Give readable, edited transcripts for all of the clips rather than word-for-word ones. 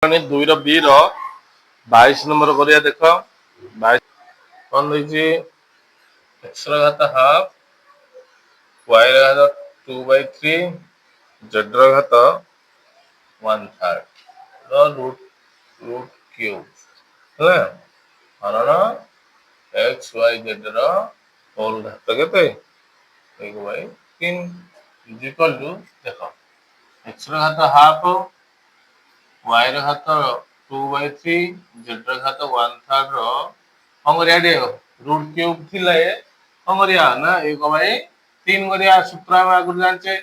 दुई बी रीस नंबर करिया देख 22 कौन देखिए एक्स घात हाफ वाई घात 2/3 जेड घात 1/3 रूट रूट क्यूब है हरण एक्स वाई जेड होल घात के 1/3 इज इक्वल टू देख एक्स घात हाफ वाई घात 2/3 जेड घात 1/3 कौन करिया रूट क्यूब थिले कौन करिया ना 1/3 करिया सूत्र हम आगु जानचे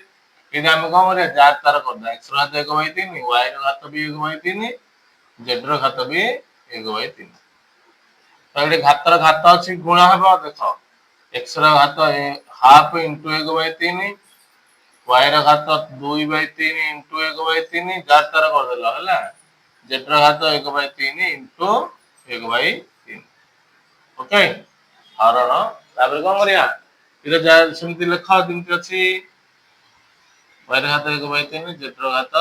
ये आम कौन करिया जार तार करदा एक्स घात 1/3 वाई घात भी 1/3 जेड घात भी 1/3 तो ये घातर घात अच्छी गुणा हम देख एक्स घात हाफ इंटू 1/3 वाई घात 2/3 इंटू 1/3 जार तार करदेल है जेड घात 1/3 इंटू 1/3 ओके हरण तापर कौन करिया इधर सेमती लिख जमती अच्छी वाई घात 1/3 जेड घात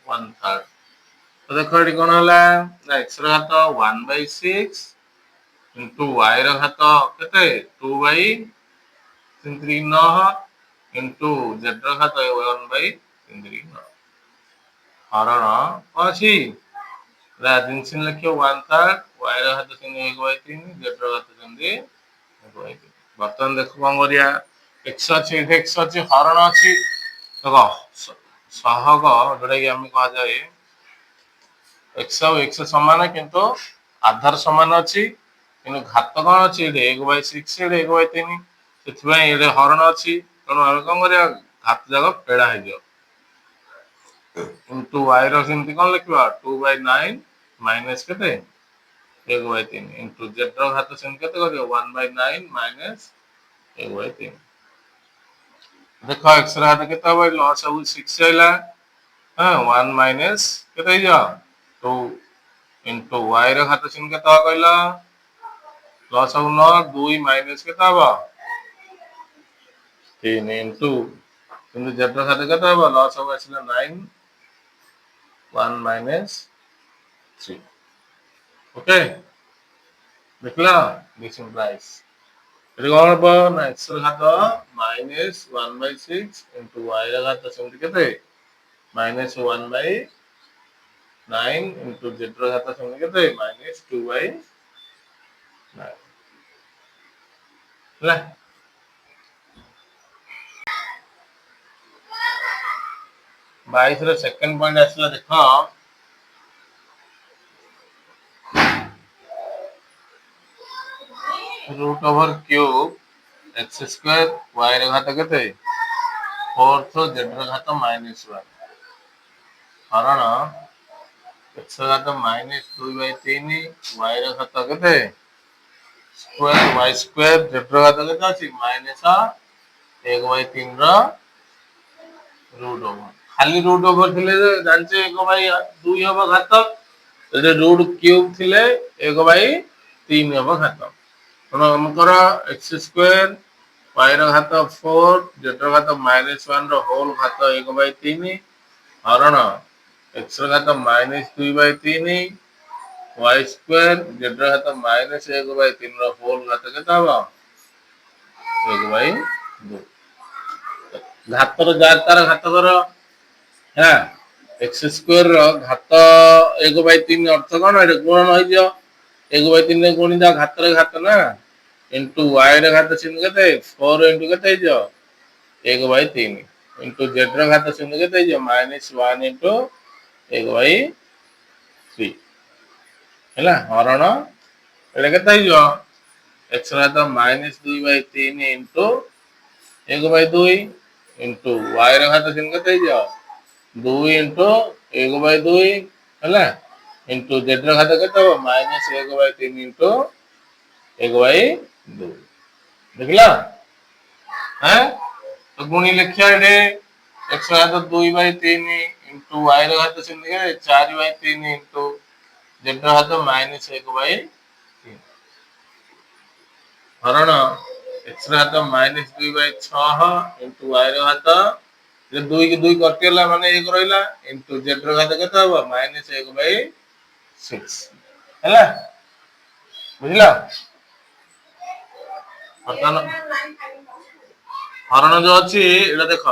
1/3 तो देखो ये कौन है एक्स घात 1/6 इंटू वाई घात केते 2/3 इंटू जेड घात 1/3 हरण कौन अच्छी जिन लिखियो 1/3 वाई घात 1/3 जेड घात 1/3 बर्तमान देख कौन करिया एक्स अच्छी एक्स अच्छी हरण अच्छी देख सहग जोटा कि आम कह जाए एक्स और एक्स समान किंतु आधार समान अच्छी कि घात कौन अच्छी 1/6 1/3 से हरण अच्छी तेणु आम कौन कर घात जाक फेड़ा हो इंटू वाई रमती कौन लिखा 2/9 माइनस के 1/3 इंटू जेड घात सेमती के 1/9 माइनस 1/3 देख एक्स घात के सब 6 आइला 1 माइनस के 2 इंटू वाई घात चिन्ह के कहला लॉस अब 9 2 माइनस के 3 इंटू किंतु जेड घात के लॉस अब आसला 9 1 माइनस 3 ओके देखला दिस इंप्लाइज ये कौन हम ना एक्स घात माइनस 1/6 इंटू वाई घात सेमती के माइनस 1/9 इंटू जेड घात सेमती के माइनस 2/9 ହେଲା 22 ର सेकंड पॉइंट आसला देख root over cube x square y रे घात केते 4 जेड रे घात -1 हरण एक्स घात -2/3 वाई रे घात केते स्क्वायर वाई स्क्वायर जेड रे घात केते अछि -1/3 रो रूट ओवर खाली रूट ओवर थिले जानचे 1/2 हबो घात एटे रूट क्यूब थिले 1/3 हबो घात हमकर एक्स स्क्वायर वाई रो घात 4 जेड रो घात -1 रो होल घात 1/3 हरण एक्स रो घात -2/3 वाई स्क्वायर जेड रो घात -1/3 रो होल घात केता हबो 1/2 घातर जार तार घात कर है एक्स स्क्वायर रो घात 1/3 अर्थ कोन एटा गुणन होई दियो 1/3 रे गुणी दा घातर घात ना इंटू वाई रे घात चिन्ह केते 4 इंटू केते जो 1/3 इंटू जेड रे घात चिन्ह केते जो -1 इंटू 1/3 हैला हरण एटा केते जो एक्स घात -2/3 इंटू 1/2 इंटू वाई रे घात चिन्ह केते जो 2 इंटू 1/2 हैला इंटू जेड रे घात केते हो -1/3 इंटू 1/2 देखला हैं तो गुणी लिखिया रे एक्स घात 2/3 इंटू वाई रे घात चिन्ह के 4/3 इंटू जेड रे घात -1/3 हरण एक्स घात -2/6 इंटू वाई रे घात जे 2 की 2 कटिला माने 1 रहिला इनटू z ର घात केते हबो -1/6 ହେଲା बुझिला ବର୍ତ୍ତମାନ ହରଣ ଯୋଉ ଅଛି ଏଟା ଦେଖ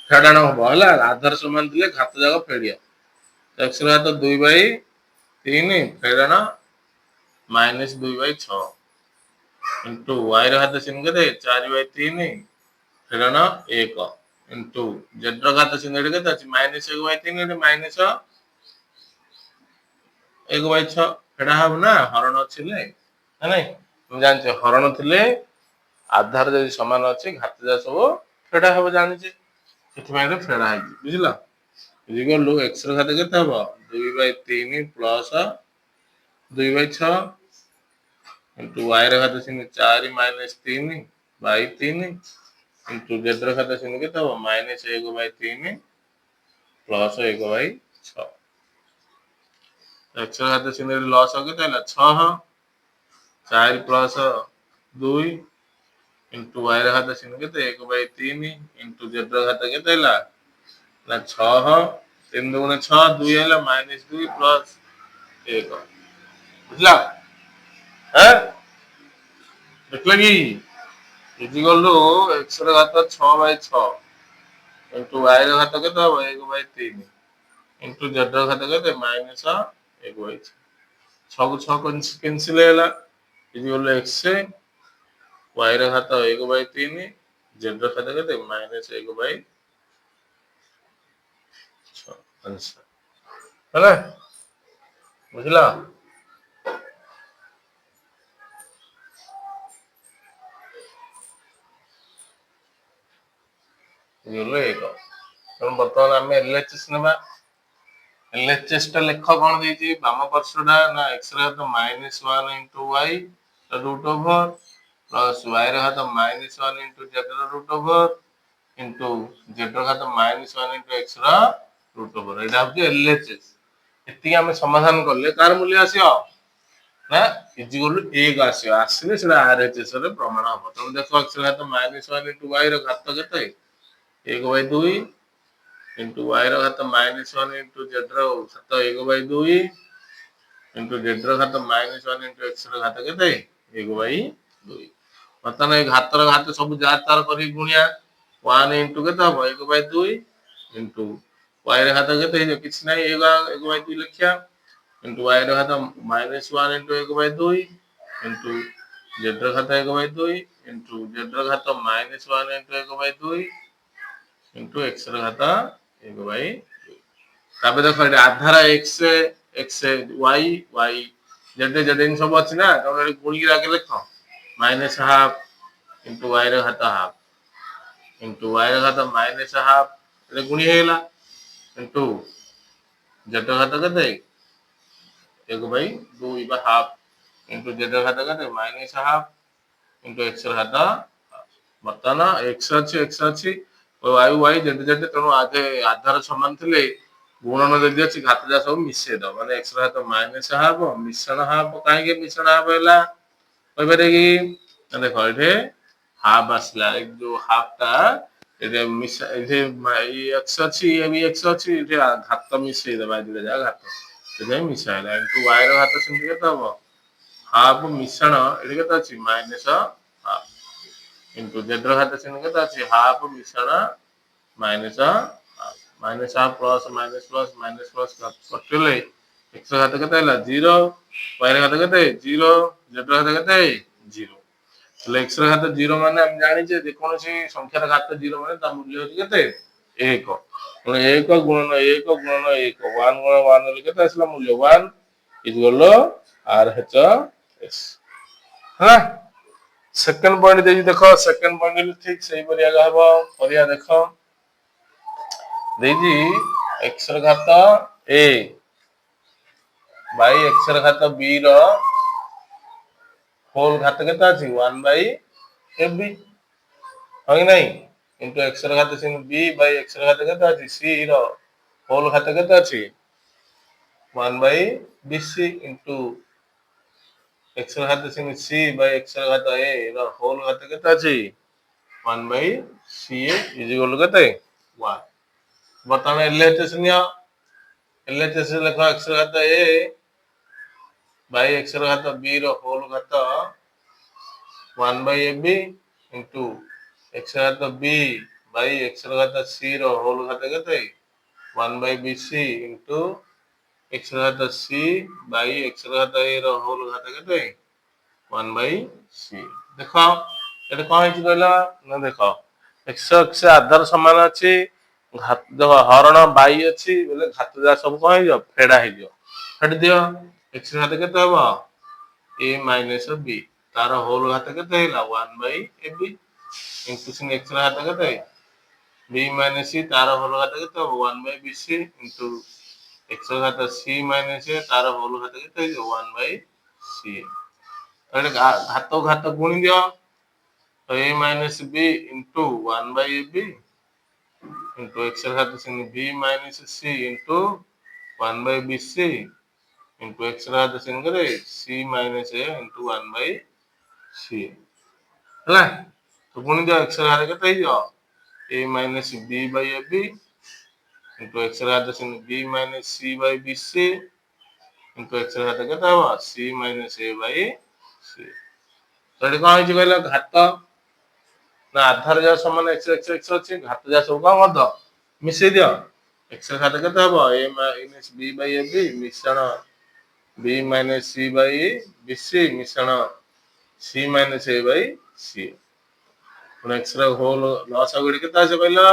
ଫେଡାଣ ହବ ହେଲା ଆଧାର ସମାନ ଥିଲେ ଘାତ ଯାକ ଫେଡିବ x ର ଘାତ 2/3 ଫେଡାଣ -2/6 इनटू y ର घात ଚିହ୍ନ କେତେ 4/3 ଫେଡାଣ 1 इनटू z ର ଘାତ ଚିହ୍ନ ଏଠି କେତେ ଅଛି -1/3 ଏଠି -1/6 ଫେଡା ହବ ନା ହରଣ ଅଛି ଲେ ନାଇଁ তুমি ଜାଣିଛ ହରଣ ଥିଲେ आधार जदि समान अच्छे घात जा सब फेड़ा हम जाने से फेड़ा है बुझल इक्वल टू x रो घात केते हबो 2/3 प्लस 2/6 इनटू y रो घात चिन्ह 4-3/3 इनटू z रो घात चिन्ह केते हबो -1/3 प्लस 1/6 x रो घात चिन्ह लॉस हो केते हला 6 4 प्लस 2 इनटू y रो घात चिन्ह केते 1/3 इनटू z रो घात केते हला ना 6 3 दुगुणे 6 2 हला -2 प्लस 1 बुझला हैं देखले की इक्वल टू x रो घात 6/6 इनटू y रो घात केते हबो 1/3 इनटू z रो घात केते -1/6 6 को 6 कैंसिल होला इक्वल टू x y रो घात 1/3 z रो घात केते -1/6 आंसर ହେଲା ବୁଝିଲା ଇଗଲ 1 ତେଣୁ ବର୍ତ୍ତମାନ ଆମେ LHS ନେବା LHS ଟା ଲେଖ କଣ ଦେଇଛି ବାମ ପାର୍ଶ୍ୱଟା ନା x ର ଘାତ -1 into y root over plus y ର ଘାତ -1 into z ର root over into z ର ଘାତ -1 into x ର root over ଏଟା ହଉଛି LHS ଏତିକି ଆମେ ସମାଧାନ କଲେ କାର ମୂଲ୍ୟ ଆସିବ ନା ଇକ୍ୱାଲ ଟୁ 1 ଆସିବ ଆସିଲେ ସେଟା RHS ରେ ପ୍ରମାଣ ହବ ତମେ ଦେଖ x ର ଘାତ -1 into y ର ଘାତ କେତେ 1/2 into y ର ଘାତ -1 into z ର ଘାତ 1/2 into z ର ଘାତ -1 into x ର ଘାତ କେତେ 1/2 ବର୍ତ୍ତମାନ ଏ ଘାତର ଘାତ ସବୁ ଯା ତାର କରି ଗୁଣିଆ 1 into କେତେ ହବ 1/2 into y ର ଘାତ କେତେ ହେଇଯିବ କିଛି ନାହିଁ 1/2 ଲେଖିଆ into y ର ଘାତ -1 into 1/2 into z ର ଘାତ 1/2 into z ର ଘାତ -1 into 1/2 into x ର ଘାତ 1/2 ताबे देखो एटा आधार x x y y z z इन सब अछि ना तो गुणी के आगे लिखो -1/2 into y रो घात हाफ into y रो घात -1/2 एटा गुणी हेला into z रो घात कते 1/2 बा हाफ into z रो घात कते -1/2 into x रो घात बर्तन x ଅଛି y y z z तेणु आगे आधार समान थिले गुणन जदि अछि घात जा सब मिसे द माने x रो घात -1/2 मिश्रण हाफ काहे के मिश्रण हाफ हैला कहि पारे कि देखो एठे हाफ आसला एक जो हाफ ता एठे मिस एठे x अछि ये भी x अछि एठे घात मिसे दबा दिले जा घात एठे मिसाइला इनटू y रो घात सिंह के तब हाफ मिश्रण एठे केत अछि -हाफ इनटू z रो घात सिंह के अछि हाफ मिश्रण -half plus minus plus minus plus कटले x रो घात केते हैला 0 y रो घात केते 0 z रो घात केते 0 तले x रो घात 0 माने हम जानि जे कोनोसी संख्यार घात 0 माने ता मूल्य होची केते 1 तो 1 गुणन 1 गुणन 1 1 गुणन 1 ले केते आसला मूल्य 1 इक्वल RHS हा सेकंड पॉइंट देजी देखो सेकंड पॉइंट ठीक सही परिया हबो परिया देखो देजी x ର ଘାତ a बाई x ର ଘାତ b ର होल घात केता अछि 1/ab होई नाही इनटू x ର घात सिन b बाई x ର घात केता अछि c ର होल घात केता अछि 1/bc इनटू x ର घात सिन c बाई x ର घात a ର होल घात केता अछि 1/ca इज इक्वल केते 1 बर्तमान एलएचएस नियो एलएचएस लिख x घात a बाई x घात b रो होल घात 1 by ab into x घात b बाई x घात c रो होल घात केते 1 by bc into x घात c बाई x घात a रो होल घात केते 1 by c देखो एटा कोन हिच कहला ना देखो x x आधार समान अछि घात देखो हरण बाई अछि बोले घात जा सब कोन हिजो फेडा हिजो फेड दियो x घात केते हबो a minus b तार होल घात केते हैला 1 by ab into sin x घात केते b minus c तार होल घात केते हबो 1 by bc into x घात c minus a तार होल घात केते हैजो 1 by c एटा घात घात गुणी दियो तो a minus b into 1 by ab into x घात sin b minus c into 1 by bc into x घात sin करे c minus a into 1 by c ହେଲା तो गुणी दियो x घात केते हिजो a minus b by ab into x घात sin b minus c by bc into x घात केते हबो c minus a by c तो एटा कोन हिच कहला घात ना आधार जा समान x x x अछि घात जा सब का मत मिसै दियो x घात केते हबो a minus b by ab मिश्रण b minus c by bc मिश्रण c minus a by c पुन x रा होल लॉस गुडी केते आसे कहला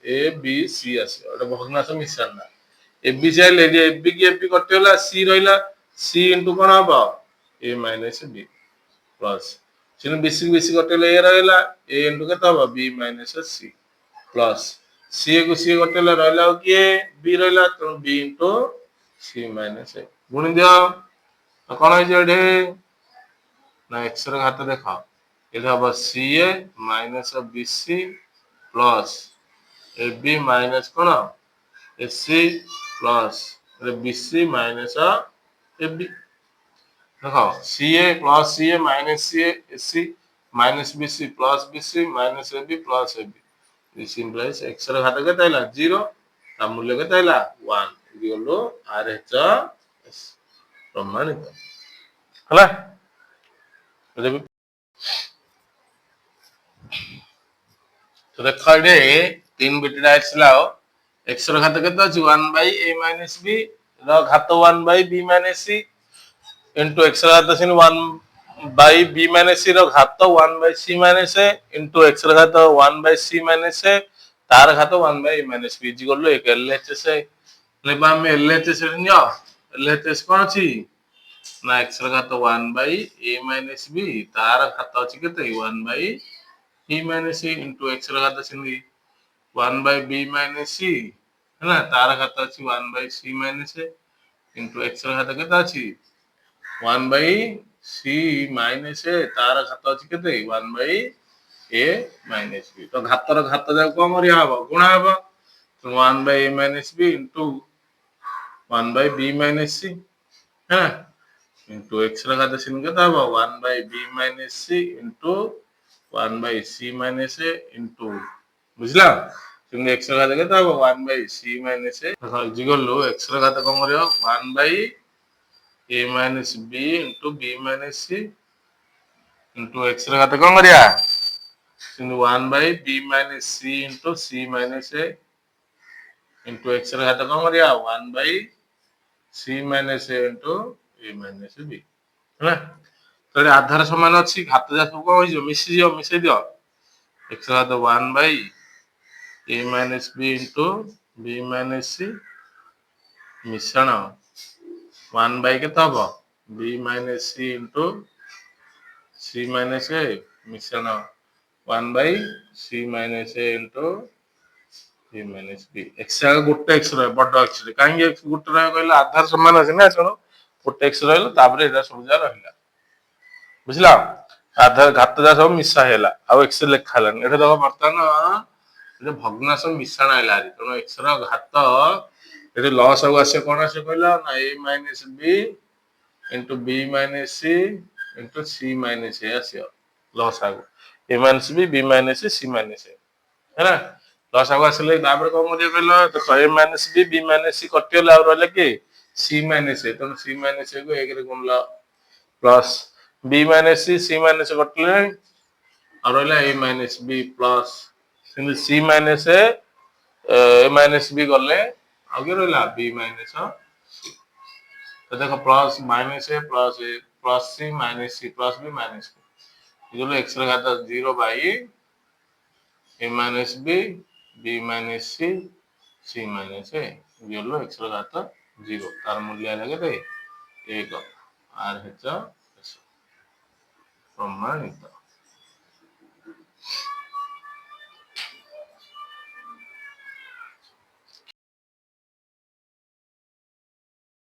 a b c आसे एटा भग्नांश मिश्रण ना a b c ले a b की a b कटेला c रहिला c into कोन हबो a minus b plus sine bc bc कटेला a रहिला a into केते हबो b minus c plus c को c कटेला रहिला कि b रहिला तो b into c minus a गुणी दियो तो कोन होय जेडे ना x रा घात देखा एटा हबो ca minus bc plus ab minus कोन ac plus bc minus ab देखो ca plus ca minus ca ac minus bc plus bc minus ab plus ab this implies x रा घात केते हैला 0 ता मूल्य केते हैला 1 इक्वल टू RHS प्रमाणित हला तो देखो एडे 3 बिट आइसला x रा घात केते अछि 1 by a minus b रा घात 1 by b minus c into x रा घात sin 1 by b minus c रा घात 1 by c minus a into x रा घात 1 by c minus a तार घात 1 by a minus b equal to 1 LHS लेबा हम LHS नियो LHS कोन अछि ना x रा घात 1 by a minus b तार घात अछि केते 1 by b minus c into x रा घात sin 1 by b minus c है ना तार घात अछि 1 by c minus a into x रा घात केते अछि 1 by c minus a तार घात अछि केते 1 by a minus b तो घातर घात जा कोन करिया हबो गुणा हबो तो 1 by a minus b into 1 by b minus c है into x रा घात sin केते हबो 1 by b minus c into 1 by c minus a into बुझला sin x रा घात केते हबो 1 by c minus a देखो इक्वल टू x रा घात कोन करियो 1 by a minus b into b minus c into x रा घात कोन करिया sin 1 by b minus c into c minus a into x रा घात कोन करिया 1 by c minus a into a minus b है तो आधार समान अछि घात जा सब को होइजो मिसै दियो x रा घात 1 by a minus b into b minus c मिश्रण 1 by केते हबो b minus c into c minus a मिश्रण 1 by c minus a into b minus b x गोटे x रहे बड x रे काहे x गोटे रहे कहला आधार समान अछि ना चलो गोटे x रहलो ताबरे एटा समझा रहला बुझला आधार घात जा सब मिसा हैला आ x लेखालन एटा देखो बर्तन जे भग्नांश मिश्रण आइला तो x रा घात एटे लॉस आउ आसे कोन आसे कहला ना a minus b into b minus c into c minus a आसे लॉस आउ a minus b b minus c c minus a है ना प्लस आगे आसले तापर कौन कर कहल तो ए माइनस बी माइनस सी कटिगला रहा कि सी माइनस ए तेणु सी माइनस ए को एक गुणल plus b minus c minus कटिले रहा a minus b plus c minus a minus b गले आगे रहा बी माइनस सी तो देखो plus minus a plus c plus b minus b जो एक्स घात 0 by a minus b minus c minus a जो एक्स घात 0 तार मूल्य लगे 1 आर एच प्रमाणित।